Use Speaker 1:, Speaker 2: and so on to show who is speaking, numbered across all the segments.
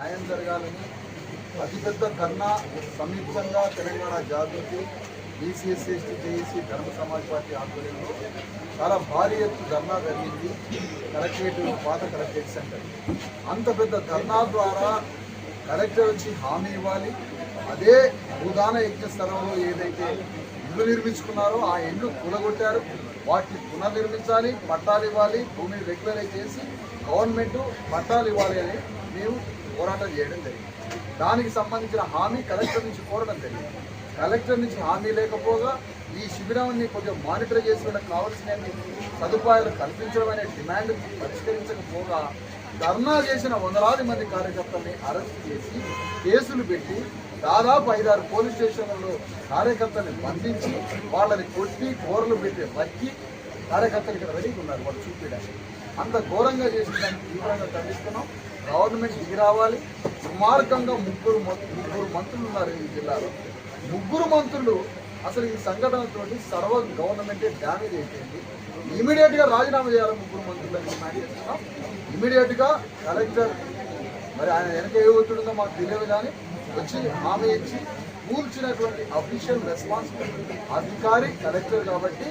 Speaker 1: న్యాయం జరగాలని అతిపెద్ద ధర్నా సంయుక్తంగా తెలంగాణ జాగృతి బీసీ ఎస్సీ ఎస్టీ జేఏసీ ధర్మ సమాజ్ పార్టీ ఆధ్వర్యంలో చాలా భారీ ఎత్తు ధర్నా జరిగింది కలెక్టరేట్ పాత కలెక్టరేట్ సెంటర్. అంత పెద్ద ధర్నా ద్వారా కలెక్టర్ వచ్చి హామీ ఇవ్వాలి. అదే భూదాన యజ్ఞ స్థలంలో ఏదైతే ఇల్లు నిర్మించుకున్నారో ఆ ఇల్లు కూలగొట్టారు, వాటిని పునర్నిర్మించాలి, పట్టాలు ఇవ్వాలి, భూమిని రెగ్యులరైజ్ చేసి గవర్నమెంట్ పట్టాలు ఇవ్వాలి అని మేము పోరాటం చేయడం జరిగింది. దానికి సంబంధించిన హామీ కలెక్టర్ నుంచి కోరడం జరిగింది. కలెక్టర్ నుంచి హామీ లేకపోగా ఈ శిబిరాన్ని కొంచెం మానిటర్ చేసి వాళ్ళకి కావాల్సిన సదుపాయాలు కల్పించడం అనే డిమాండ్ పరిష్కరించకపోగా ధర్నా చేసిన వందలాది మంది కార్యకర్తల్ని అరెస్ట్ చేసి కేసులు పెట్టి దాదాపు 5-6 పోలీస్ స్టేషన్లలో కార్యకర్తల్ని బంధించి వాళ్ళని కొట్టి కూరలు పెట్టి రక్కి కార్యకర్తలు ఇక్కడ రెడీగా ఉన్నారు వాళ్ళు చూపించడానికి. అంత ఘోరంగా చేసిన దాన్ని తీవ్రంగా ఖండిస్తున్నాం. గవర్నమెంట్ దిగి రావాలి. సుమార్గంగా ముగ్గురు మంత్రులు ఉన్నారు ఈ జిల్లాలో. ముగ్గురు మంత్రులు అసలు ఈ సంఘటనతోటి సర్వ గవర్నమెంటే డ్యామేజ్ అయిపోయింది. ఇమీడియట్గా రాజీనామా చేయాలి ముగ్గురు మంత్రులను డిమాండ్ చేస్తున్నాం. ఇమీడియట్గా కలెక్టర్ మరి ఆయన వెనక ఏ ఒత్తిడితో మాకు తెలియదు కానీ వచ్చి హామీ ఇచ్చి కూల్చినటువంటి అఫీషియల్ రెస్పాన్సిబిలిటీ అధికారి కలెక్టర్ కాబట్టి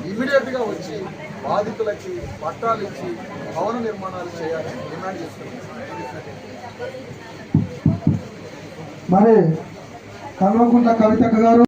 Speaker 1: ఇమీడియట్గా వచ్చి బాధితులకి పట్టాలు ఇచ్చి భవన నిర్మాణాలు చేయాలని డిమాండ్ చేస్తున్నాం.
Speaker 2: మరి కల్వకుంట్ల కవితక్క గారు